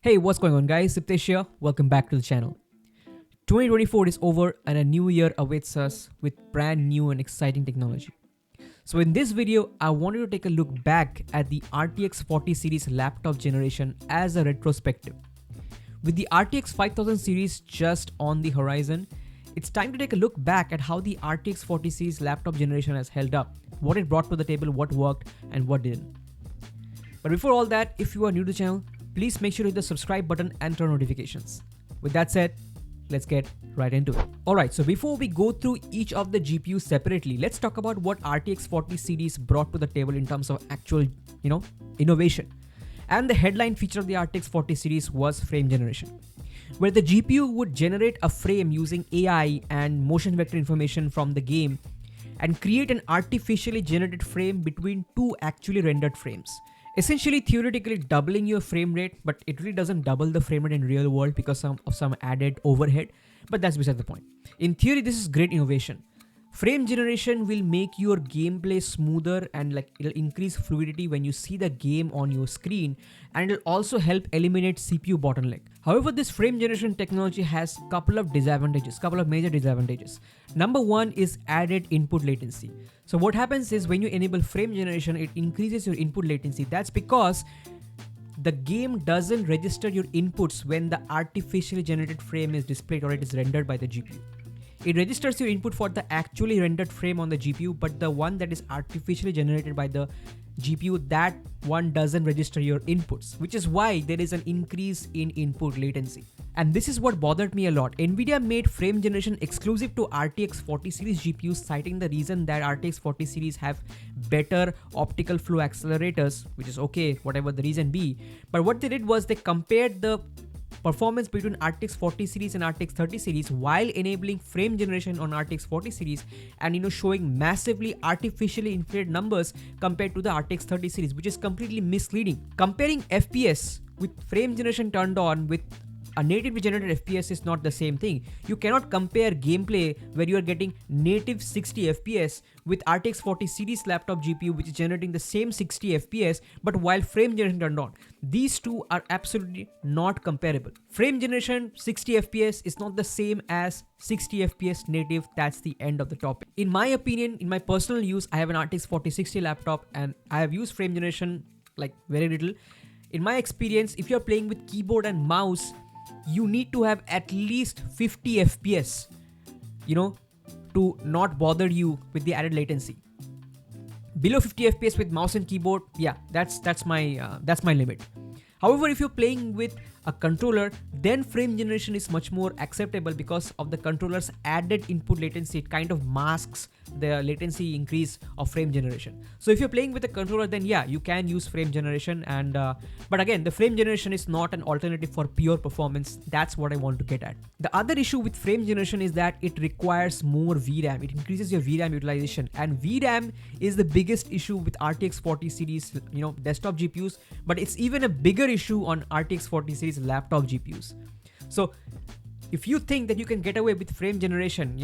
Hey, what's going on guys? Siptesh here. Welcome back to the channel. 2024 is over and a new year awaits us with brand new and exciting technology. So in this video, I wanted to take a look back at the RTX 40 series laptop generation as a retrospective. With the RTX 5000 series just on the horizon, it's time to take a look back at how the RTX 40 series laptop generation has held up, what it brought to the table, what worked and what didn't. But before all that, if you are new to the channel, please make sure to hit the subscribe button and turn notifications. With that said, let's get right into it. Alright, so before we go through each of the GPUs separately, let's talk about what RTX 40 series brought to the table in terms of actual, innovation. And the headline feature of the RTX 40 series was frame generation, where the GPU would generate a frame using AI and motion vector information from the game and create an artificially generated frame between two actually rendered frames. Essentially, theoretically doubling your frame rate, but it really doesn't double the frame rate in real world because of some added overhead, but that's beside the point. In theory, this is great innovation. Frame generation will make your gameplay smoother and it'll increase fluidity when you see the game on your screen, and it'll also help eliminate CPU bottleneck. However, this frame generation technology has a couple of major disadvantages. Number one is added input latency. So what happens is when you enable frame generation, it increases your input latency. That's because the game doesn't register your inputs when the artificially generated frame is displayed or it is rendered by the GPU. It registers your input for the actually rendered frame on the GPU, but the one that is artificially generated by the GPU, that one doesn't register your inputs, which is why there is an increase in input latency. And this is what bothered me a lot. Nvidia made frame generation exclusive to RTX 40 series GPUs, citing the reason that RTX 40 series have better optical flow accelerators, which is okay, whatever the reason be. But what they did was they compared the performance between RTX 40 series and RTX 30 series while enabling frame generation on RTX 40 series and showing massively artificially inflated numbers compared to the RTX 30 series, which is completely misleading. Comparing FPS with frame generation turned on with a natively generated FPS is not the same thing. You cannot compare gameplay where you are getting native 60 FPS with RTX 40 series laptop GPU, which is generating the same 60 FPS, but while frame generation turned on. These two are absolutely not comparable. Frame generation 60 FPS is not the same as 60 FPS native. That's the end of the topic. In my opinion, in my personal use, I have an RTX 4060 laptop and I have used frame generation very little. In my experience, if you're playing with keyboard and mouse, you need to have at least 50 FPS, to not bother you with the added latency. Below 50 FPS with mouse and keyboard, yeah, that's my limit. However, if you're playing with a controller, then frame generation is much more acceptable because of the controller's added input latency. It kind of masks the latency increase of frame generation. So if you're playing with a controller, then yeah, you can use frame generation. And but again, the frame generation is not an alternative for pure performance. That's what I want to get at. The other issue with frame generation is that it requires more VRAM. It increases your VRAM utilization, and VRAM is the biggest issue with RTX 40 series, desktop GPUs. But it's even a bigger issue on RTX 40 series laptop GPUs. So if you think that you can get away with frame generation,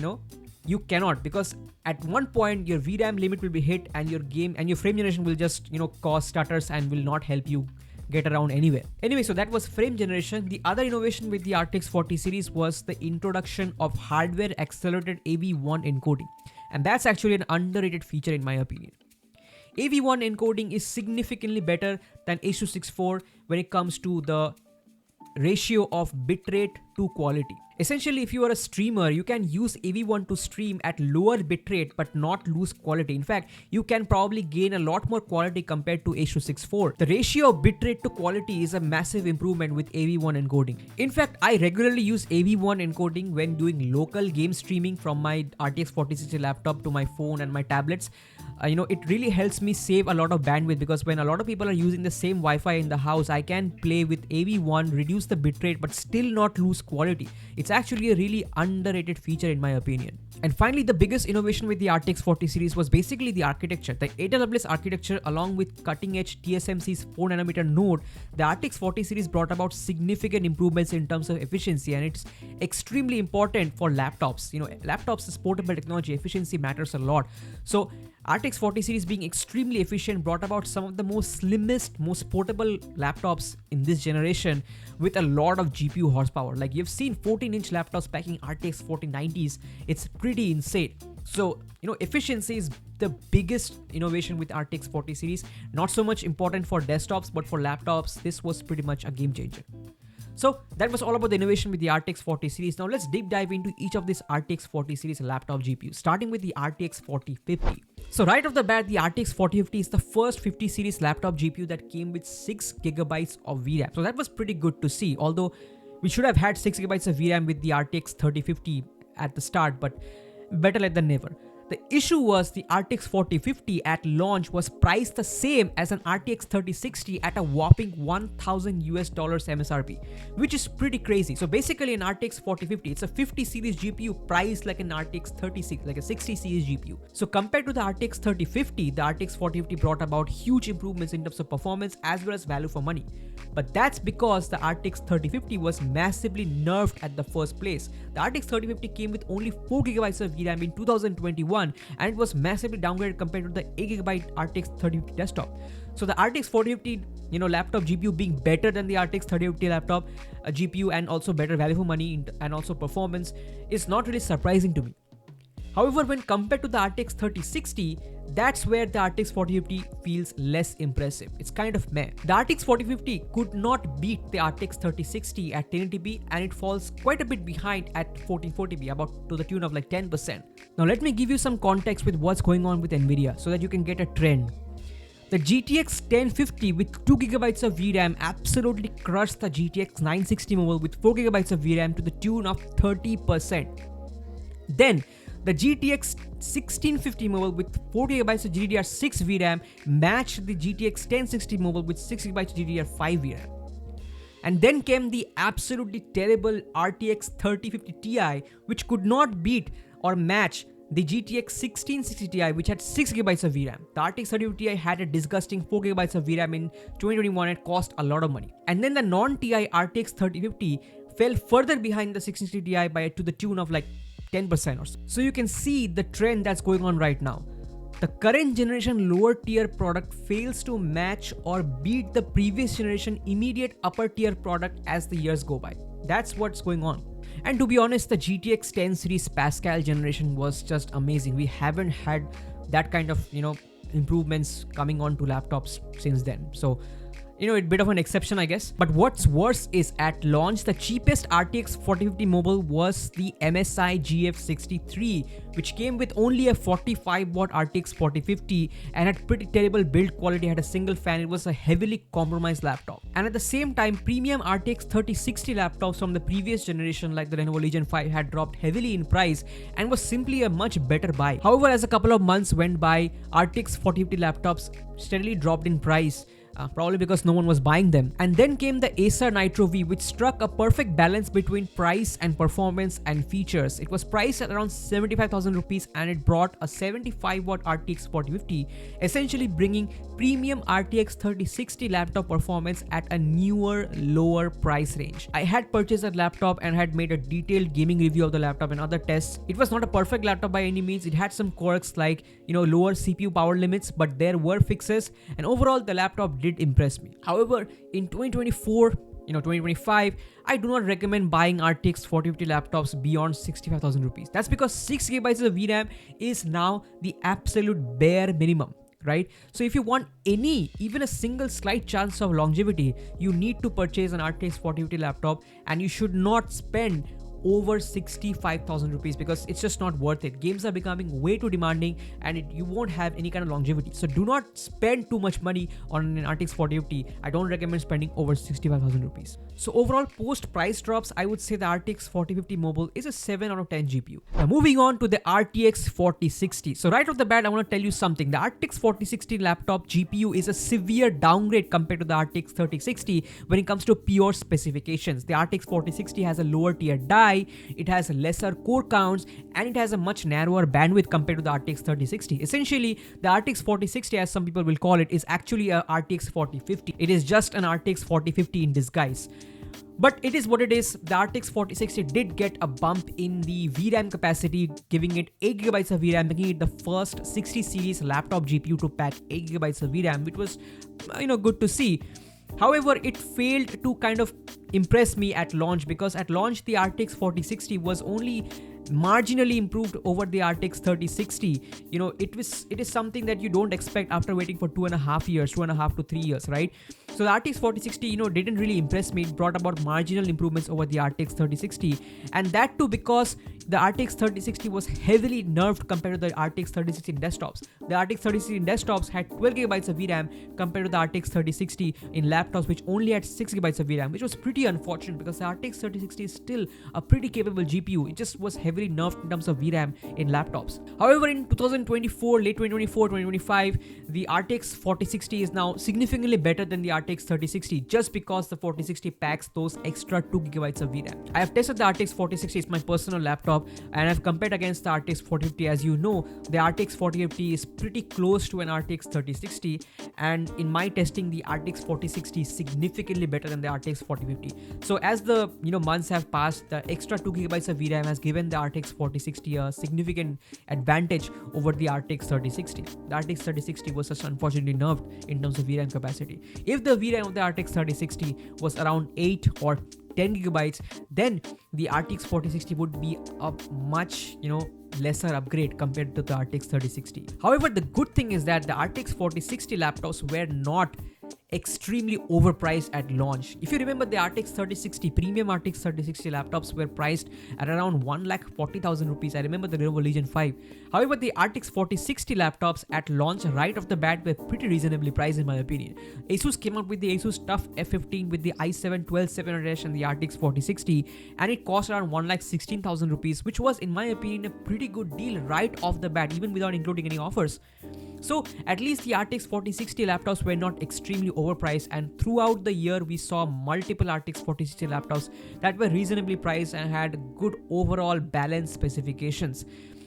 you cannot, because at one point your VRAM limit will be hit and your frame generation will just cause stutters and will not help you get around anywhere. Anyway, so that was frame generation. The other innovation with the RTX 40 series was the introduction of hardware accelerated AV1 encoding, and that's actually an underrated feature in my opinion. AV1 encoding is significantly better than H.264 when it comes to the ratio of bitrate to quality. Essentially, if you are a streamer, you can use AV1 to stream at lower bitrate but not lose quality. In fact, you can probably gain a lot more quality compared to H.264. The ratio of bitrate to quality is a massive improvement with AV1 encoding. In fact, I regularly use AV1 encoding when doing local game streaming from my RTX 4060 laptop to my phone and my tablets. It really helps me save a lot of bandwidth, because when a lot of people are using the same Wi-Fi in the house, I can play with AV1, reduce the bitrate, but still not lose quality. It's actually a really underrated feature in my opinion. And finally, the biggest innovation with the RTX 40 series was basically the architecture. The AWS architecture, along with cutting-edge TSMC's 4nm node, the RTX 40 series brought about significant improvements in terms of efficiency, and it's extremely important for laptops. Laptops is portable technology, efficiency matters a lot. So RTX 40 series being extremely efficient brought about some of the most slimmest, most portable laptops in this generation with a lot of GPU horsepower. Like you've seen 14-inch laptops packing RTX 4090s, it's pretty insane. So, efficiency is the biggest innovation with RTX 40 series. Not so much important for desktops, but for laptops, this was pretty much a game changer. So that was all about the innovation with the RTX 40 series. Now let's deep dive into each of these RTX 40 series laptop GPUs, starting with the RTX 4050. So right off the bat, the RTX 4050 is the first 50 series laptop GPU that came with 6GB of VRAM. So that was pretty good to see, although we should have had 6GB of VRAM with the RTX 3050 at the start, but better late than never. The issue was the RTX 4050 at launch was priced the same as an RTX 3060 at a whopping $1,000 MSRP, which is pretty crazy. So basically an RTX 4050, it's a 50 series GPU priced like an RTX 36, like a 60 series GPU. So compared to the RTX 3050, the RTX 4050 brought about huge improvements in terms of performance as well as value for money. But that's because the RTX 3050 was massively nerfed at the first place. The RTX 3050 came with only 4GB of VRAM in 2021, and it was massively downgraded compared to the 8GB RTX 3050 desktop. So the RTX 4050 laptop GPU being better than the RTX 3050 laptop GPU and also better value for money and also performance is not really surprising to me. However, when compared to the RTX 3060, that's where the RTX 4050 feels less impressive. It's kind of meh. The RTX 4050 could not beat the RTX 3060 at 1080p, and it falls quite a bit behind at 1440p, about to the tune of like 10%. Now let me give you some context with what's going on with Nvidia so that you can get a trend. The GTX 1050 with 2GB of VRAM absolutely crushed the GTX 960 mobile with 4GB of VRAM to the tune of 30%. Then the GTX 1650 mobile with 4GB of GDDR6 VRAM matched the GTX 1060 mobile with 6GB of GDDR5 VRAM. And then came the absolutely terrible RTX 3050 Ti, which could not beat or match the GTX 1660 Ti, which had 6GB of VRAM. The RTX 3050 Ti had a disgusting 4GB of VRAM in 2021 and cost a lot of money. And then the non-Ti RTX 3050 fell further behind the 1660 Ti by to the tune of like 10% or so. So you can see the trend that's going on right now. The current generation lower tier product fails to match or beat the previous generation immediate upper tier product as the years go by. That's what's going on. And to be honest, the GTX 10 series Pascal generation was just amazing. We haven't had that kind of, improvements coming on to laptops since then. So, a bit of an exception, I guess. But what's worse is at launch, the cheapest RTX 4050 mobile was the MSI GF63, which came with only a 45W RTX 4050 and had pretty terrible build quality, had a single fan. It was a heavily compromised laptop. And at the same time, premium RTX 3060 laptops from the previous generation like the Lenovo Legion 5 had dropped heavily in price and was simply a much better buy. However, as a couple of months went by, RTX 4050 laptops steadily dropped in price. Probably because no one was buying them. And then came the Acer Nitro V, which struck a perfect balance between price and performance and features. It was priced at around 75,000 rupees and it brought a 75W RTX 4050, essentially bringing premium RTX 3060 laptop performance at a newer, lower price range. I had purchased that laptop and had made a detailed gaming review of the laptop and other tests. It was not a perfect laptop by any means. It had some quirks like, lower CPU power limits, but there were fixes, and overall the laptop did impress me. However, in 2024, 2025, I do not recommend buying RTX 4050 laptops beyond 65,000 rupees. That's because 6GB of VRAM is now the absolute bare minimum, right? So if you want even a single slight chance of longevity, you need to purchase an RTX 4050 laptop, and you should not spend over 65,000 rupees because it's just not worth it. Games are becoming way too demanding and you won't have any kind of longevity. So do not spend too much money on an RTX 4050. I don't recommend spending over 65,000 rupees. So overall, post price drops, I would say the RTX 4050 mobile is a 7 out of 10 GPU. Now moving on to the RTX 4060. So right off the bat, I want to tell you something. The RTX 4060 laptop GPU is a severe downgrade compared to the RTX 3060 when it comes to pure specifications. The RTX 4060 has a lower tier die, it has lesser core counts, and it has a much narrower bandwidth compared to the RTX 3060. Essentially, the RTX 4060, as some people will call it, is actually a RTX 4050. It is just an RTX 4050 in disguise. But it is what it is. The RTX 4060 did get a bump in the VRAM capacity, giving it 8GB of VRAM, making it the first 60 series laptop GPU to pack 8GB of VRAM, which was, good to see. However, it failed to kind of impress me at launch, because at launch the RTX 4060 was only marginally improved over the RTX 3060. It is something that you don't expect after waiting for 2.5 to 3 years, right? So the RTX 4060, didn't really impress me. It brought about marginal improvements over the RTX 3060, and that too because the RTX 3060 was heavily nerfed compared to the RTX 3060 in desktops. The RTX 3060 in desktops had 12GB of VRAM compared to the RTX 3060 in laptops, which only had 6GB of VRAM, which was pretty unfortunate because the RTX 3060 is still a pretty capable GPU. It just was heavily nerfed in terms of VRAM in laptops. However, in 2024, late 2024, 2025, the RTX 4060 is now significantly better than the RTX 3060 just because the 4060 packs those extra 2GB of VRAM. I have tested the RTX 4060, it's my personal laptop, and I've compared against the RTX 4050. As you know, the RTX 4050 is pretty close to an RTX 3060, and in my testing, the RTX 4060 is significantly better than the RTX 4050. So as the months have passed, the extra 2GB of VRAM has given the RTX 4060 a significant advantage over the RTX 3060. The RTX 3060 was just unfortunately nerfed in terms of VRAM capacity. If the VRAM of the RTX 3060 was around 8 or 10GB, then the RTX 4060 would be a much, lesser upgrade compared to the RTX 3060. However, the good thing is that the RTX 4060 laptops were not extremely overpriced at launch. If you remember, the RTX 3060 premium RTX 3060 laptops were priced at around 1,40,000 rupees. I remember the Lenovo Legion 5. However, the RTX 4060 laptops at launch right off the bat were pretty reasonably priced in my opinion. Asus came out with the Asus TUF F15 with the i7 12700H and the RTX 4060, and it cost around 1,16,000 rupees, which was in my opinion a pretty good deal right off the bat, even without including any offers. So at least the RTX 4060 laptops were not extremely overpriced, and throughout the year we saw multiple RTX 4060 laptops that were reasonably priced and had good overall balanced specifications.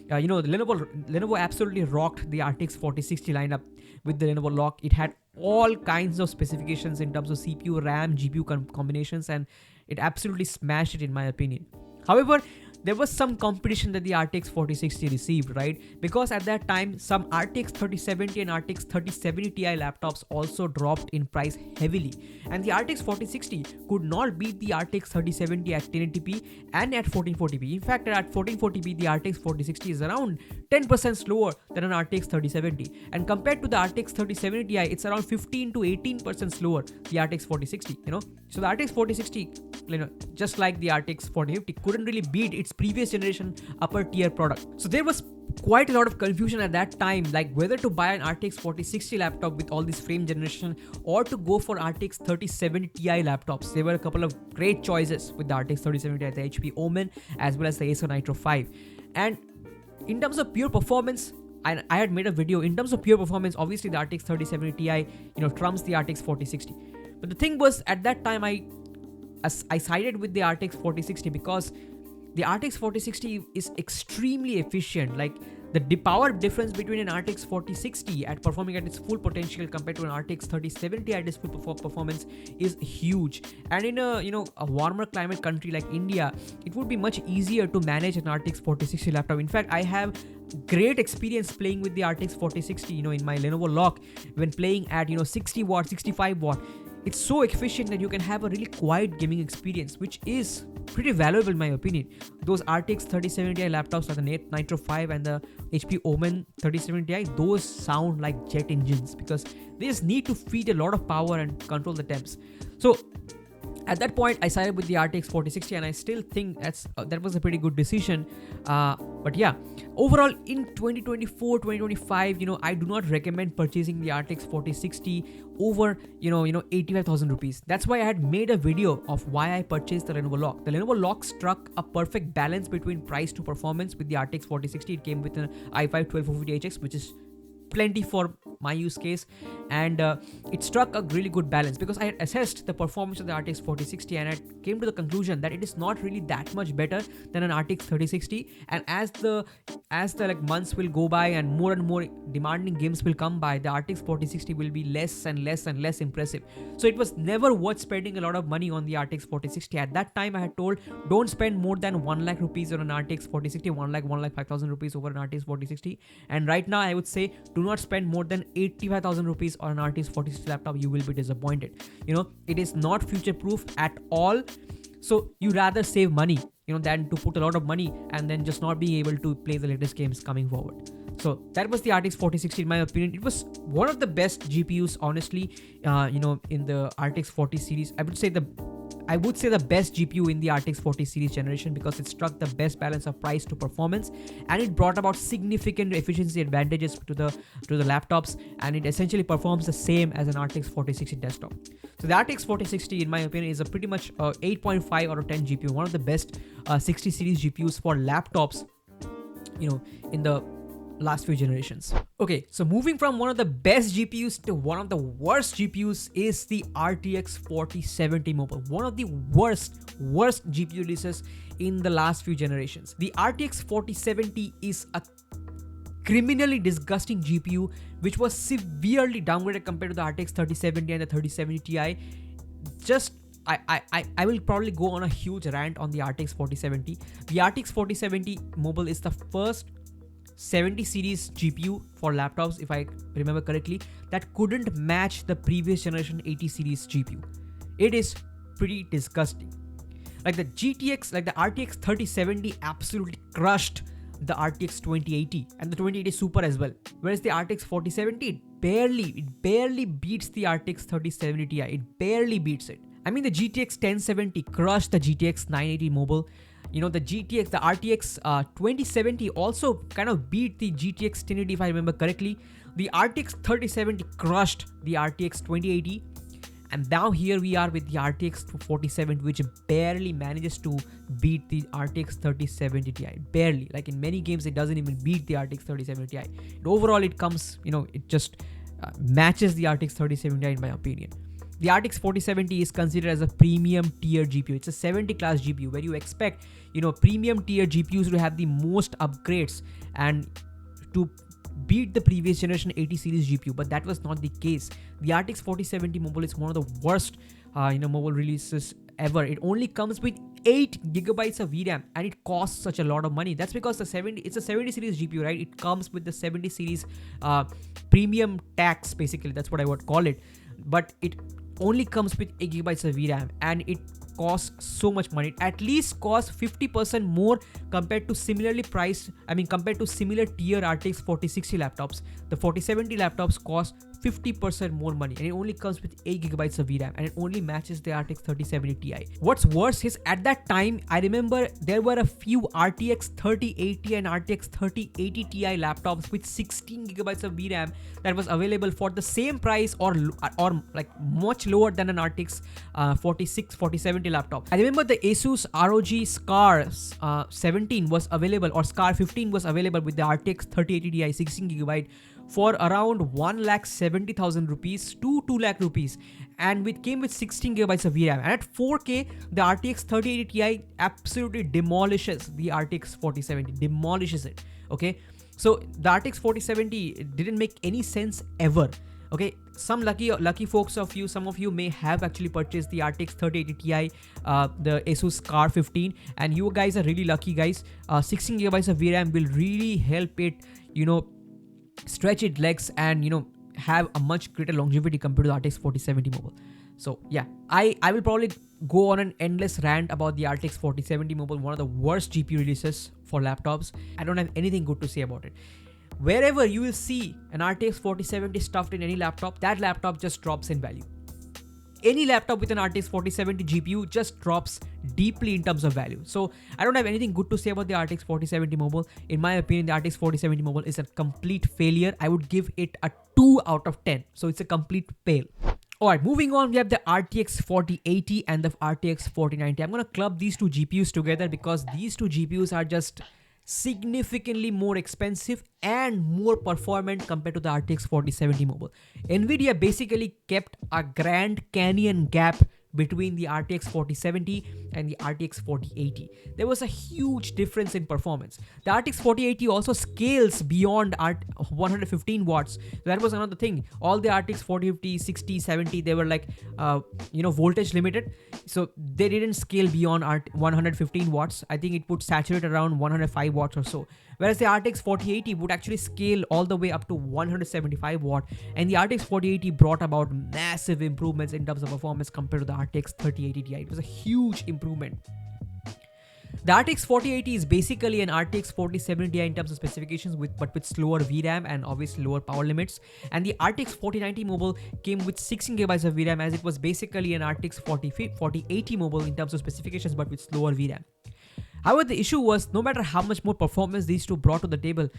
The Lenovo absolutely rocked the RTX 4060 lineup with the Lenovo Lock. It had all kinds of specifications in terms of CPU, RAM, GPU combinations, and it absolutely smashed it in my opinion. However, there was some competition that the RTX 4060 received, right? Because at that time, some RTX 3070 and RTX 3070 Ti laptops also dropped in price heavily. And the RTX 4060 could not beat the RTX 3070 at 1080p and at 1440p. In fact, at 1440p, the RTX 4060 is around 10% slower than an RTX 3070. And compared to the RTX 3070 Ti, it's around 15 to 18% slower, the RTX 4060, So the RTX 4060, just like the RTX 4050, couldn't really beat its previous generation upper tier product. So there was quite a lot of confusion at that time, like whether to buy an RTX 4060 laptop with all this frame generation or to go for RTX 3070 Ti laptops. There were a couple of great choices with the RTX 3070 Ti, the HP Omen as well as the Acer Nitro 5. And in terms of pure performance, I had made a video. In terms of pure performance, obviously the RTX 3070 Ti, trumps the RTX 4060. But the thing was, at that time, I sided with the RTX 4060 because the RTX 4060 is extremely efficient. Like the power difference between an RTX 4060 at performing at its full potential compared to an RTX 3070 at its full performance is huge. And in a warmer climate country like India, it would be much easier to manage an RTX 4060 laptop. In fact, I have great experience playing with the RTX 4060, in my Lenovo Lock when playing at 60 watt, 65 watt. It's so efficient that you can have a really quiet gaming experience, which is pretty valuable in my opinion. Those RTX 3070 Ti laptops like the Nitro 5 and the HP Omen 3070 Ti, those sound like jet engines because they just need to feed a lot of power and control the temps. So at that point, I sided with the RTX 4060, and I still think that was a pretty good decision. But yeah, overall in 2024, 2025, I do not recommend purchasing the RTX 4060 over 85,000 rupees. That's why I had made a video of why I purchased the Lenovo Lock. The Lenovo Lock struck a perfect balance between price to performance with the RTX 4060. It came with an i5 12450HX, which is plenty for my use case, and it struck a really good balance because I had assessed the performance of the RTX 4060 and I came to the conclusion that it is not really that much better than an RTX 3060. And as the like months will go by and more demanding games will come by, the RTX 4060 will be less and less impressive. So it was never worth spending a lot of money on the RTX 4060. At that time I had told, don't spend more than 1 lakh rupees on an RTX 4060, 1 lakh 5,000 rupees over an RTX 4060. And right now I would say, do not spend more than 85,000 rupees on an RTX 4060 laptop. You will be disappointed. It is not future proof at all. So you rather save money, than to put a lot of money and then just not being able to play the latest games coming forward. So that was the RTX 4060 in my opinion. It was one of the best GPUs, honestly, in the RTX 40 series. I would say the best GPU in the RTX 40 series generation because it struck the best balance of price to performance, and it brought about significant efficiency advantages to the laptops, and it essentially performs the same as an RTX 4060 desktop. So the RTX 4060 in my opinion is a pretty much 8.5 out of 10 GPU, one of the best 60 series GPUs for laptops, in the last few generations. Okay, so moving from one of the best GPUs to one of the worst GPUs is the RTX 4070 mobile. One of the worst GPU releases in the last few generations. The RTX 4070 is a criminally disgusting GPU which was severely downgraded compared to the RTX 3070 and the 3070 Ti. I will probably go on a huge rant on the RTX 4070. The RTX 4070 mobile is the first 70 series GPU for laptops, if I remember correctly, that couldn't match the previous generation 80 series GPU. It is pretty disgusting. Like the RTX 3070 absolutely crushed the RTX 2080 and the 2080 Super as well. Whereas the RTX 4070, it barely beats the RTX 3070 Ti. It barely beats it. I mean, the GTX 1070 crushed the GTX 980 mobile. The RTX 2070 also kind of beat the GTX 1080 if I remember correctly. The RTX 3070 crushed the RTX 2080. And now here we are with the RTX 4070, which barely manages to beat the RTX 3070 Ti. Barely. Like in many games, it doesn't even beat the RTX 3070 Ti. And overall, it comes, it just matches the RTX 3070 Ti in my opinion. The RTX 4070 is considered as a premium tier GPU. It's a 70 class GPU where you expect, premium tier GPUs to have the most upgrades and to beat the previous generation 80 series GPU, but that was not the case. The RTX 4070 mobile is one of the worst, mobile releases ever. It only comes with 8 gigabytes of VRAM and it costs such a lot of money. That's because it's a 70 series GPU, right? It comes with the 70 series premium tax, basically. That's what I would call it. But it only comes with 8 gigabytes of VRAM and it costs so much money. It at least costs 50% more compared to similar tier RTX 4060 laptops. The 4070 laptops cost 50% more money and it only comes with 8 gigabytes of VRAM and it only matches the RTX 3070 Ti. What's worse is at that time, I remember there were a few RTX 3080 and RTX 3080 Ti laptops with 16 gigabytes of VRAM that was available for the same price or like much lower than an RTX 4070 laptop. I remember the Asus ROG Scar 17 was available, or Scar 15 was available with the RTX 3080 Ti 16 gigabyte for around 1,70,000 rupees to 2 lakh rupees, and it came with 16 gigabytes of VRAM. And at 4K, the RTX 3080 Ti absolutely demolishes the RTX 4070, demolishes it. Okay, so the RTX 4070 didn't make any sense ever. Okay, some lucky folks of you, some of you may have actually purchased the RTX 3080 Ti, the Asus Scar 15, and you guys are really lucky, guys. 16 gigabytes of VRAM will really help it, stretch its legs and have a much greater longevity compared to the RTX 4070 mobile. So yeah, I will probably go on an endless rant about the RTX 4070 mobile, one of the worst GPU releases for laptops. I don't have anything good to say about it. Wherever you will see an RTX 4070 stuffed in any laptop, that laptop just drops in value. Any laptop with an RTX 4070 GPU just drops deeply in terms of value. So I don't have anything good to say about the RTX 4070 mobile. In my opinion, the RTX 4070 mobile is a complete failure. I would give it a 2 out of 10. So it's a complete fail. Alright, moving on, we have the RTX 4080 and the RTX 4090. I'm going to club these two GPUs together because these two GPUs are just significantly more expensive and more performant compared to the RTX 4070 mobile. Nvidia basically kept a Grand Canyon gap between the RTX 4070 and the RTX 4080. There was a huge difference in performance. The RTX 4080 also scales beyond 115 watts. That was another thing. All the RTX 4050, 60, 70, they were like, voltage limited. So they didn't scale beyond 115 watts. I think it would saturate around 105 watts or so. Whereas the RTX 4080 would actually scale all the way up to 175 watt. And the RTX 4080 brought about massive improvements in terms of performance compared to the RTX 3080 Ti. It was a huge improvement. The RTX 4080 is basically an RTX 4070 Ti in terms of specifications, but with slower VRAM and obviously lower power limits. And the RTX 4090 mobile came with 16GB of VRAM, as it was basically an RTX 4080 mobile in terms of specifications, but with slower VRAM. However, the issue was, no matter how much more performance these two brought to the table,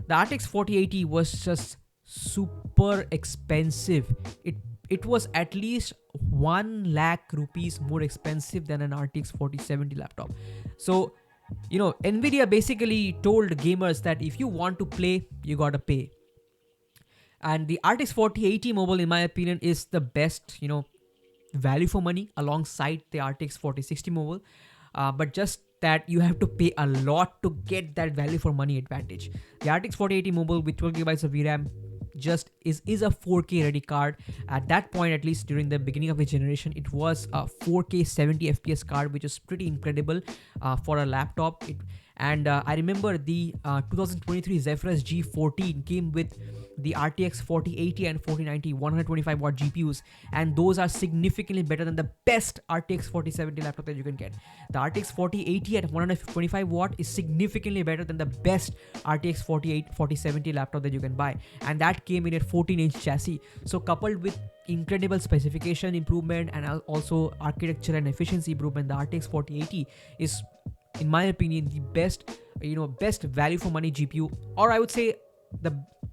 the RTX 4080 was just super expensive. It was at least 1 lakh rupees more expensive than an RTX 4070 laptop. So, Nvidia basically told gamers that if you want to play, you gotta pay. And the RTX 4080 mobile, in my opinion, is the best, value for money alongside the RTX 4060 mobile. But just that you have to pay a lot to get that value for money advantage. The RTX 4080 mobile with 12GB of VRAM just is a 4K ready card. At that point, at least during the beginning of the generation, it was a 4K 70 FPS card, which is pretty incredible for a laptop. I remember the 2023 Zephyrus G14 came with the RTX 4080 and 4090 125 watt GPUs, and those are significantly better than the best RTX 4070 laptop that you can get. The RTX 4080 at 125 watt is significantly better than the best RTX 4070 laptop that you can buy, and that came in a 14-inch chassis. So coupled with incredible specification improvement and also architecture and efficiency improvement, the RTX 4080 is, in my opinion, the best value for money GPU, or I would say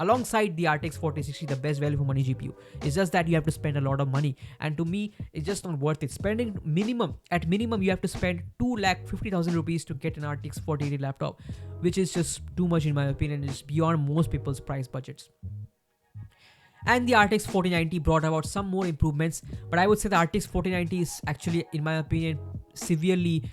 alongside the RTX 4060, the best value for money GPU. It's just that you have to spend a lot of money, and to me, it's just not worth it. At minimum, you have to spend 250,000 rupees to get an RTX 4080 laptop, which is just too much in my opinion. It's beyond most people's price budgets. And the RTX 4090 brought about some more improvements, but I would say the RTX 4090 is actually, in my opinion, severely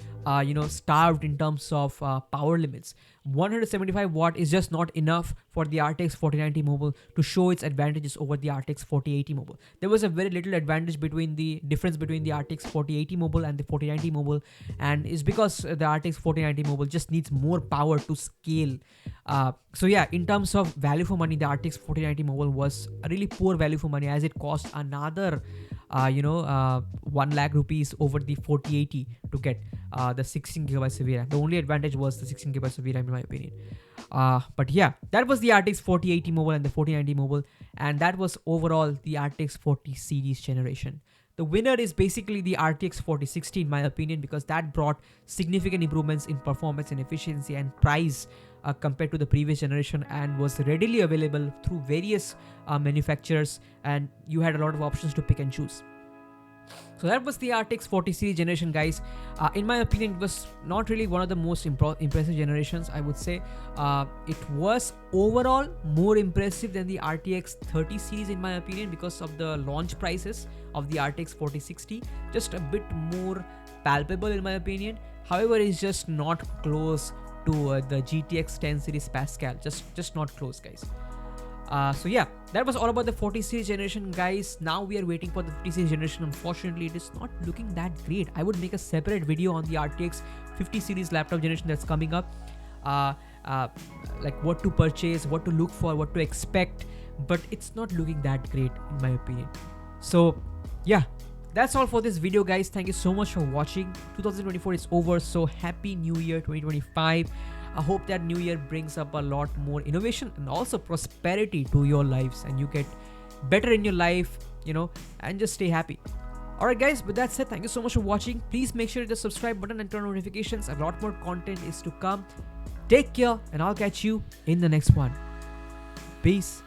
starved in terms of power limits. 175 watt is just not enough for the RTX 4090 mobile to show its advantages over the RTX 4080 mobile. There was a very little advantage between the RTX 4080 mobile and the 4090 mobile, and it's because the RTX 4090 mobile just needs more power to scale. So yeah, in terms of value for money, the RTX 4090 mobile was a really poor value for money, as it cost another 1 lakh rupees over the 4080 to get the 16GB of VRAM. The only advantage was the 16GB of VRAM, in my opinion. But yeah, that was the RTX 4080 mobile and the 4090 mobile, and that was overall the RTX 40 series generation. The winner is basically the RTX 4060, in my opinion, because that brought significant improvements in performance and efficiency and price compared to the previous generation, and was readily available through various manufacturers, and you had a lot of options to pick and choose. So that was the RTX 40 series generation, guys. In my opinion, it was not really one of the most impressive generations, I would say. It was overall more impressive than the RTX 30 series, in my opinion, because of the launch prices of the RTX 4060. Just a bit more palpable, in my opinion. However, it's just not close to the GTX 10 series Pascal. Just not close, guys. So yeah, that was all about the 40 series generation, guys. Now we are waiting for the 50 series generation. Unfortunately, it is not looking that great. I would make a separate video on the RTX 50 series laptop generation that's coming up, like what to purchase, what to look for, what to expect, but it's not looking that great, in my opinion. So yeah, that's all for this video, guys. Thank you so much for watching. 2024 is over, so happy new year 2025. I hope that new year brings up a lot more innovation and also prosperity to your lives, and you get better in your life, and just stay happy. Alright, guys, with that said, thank you so much for watching. Please make sure to hit the subscribe button and turn on notifications. A lot more content is to come. Take care, and I'll catch you in the next one. Peace.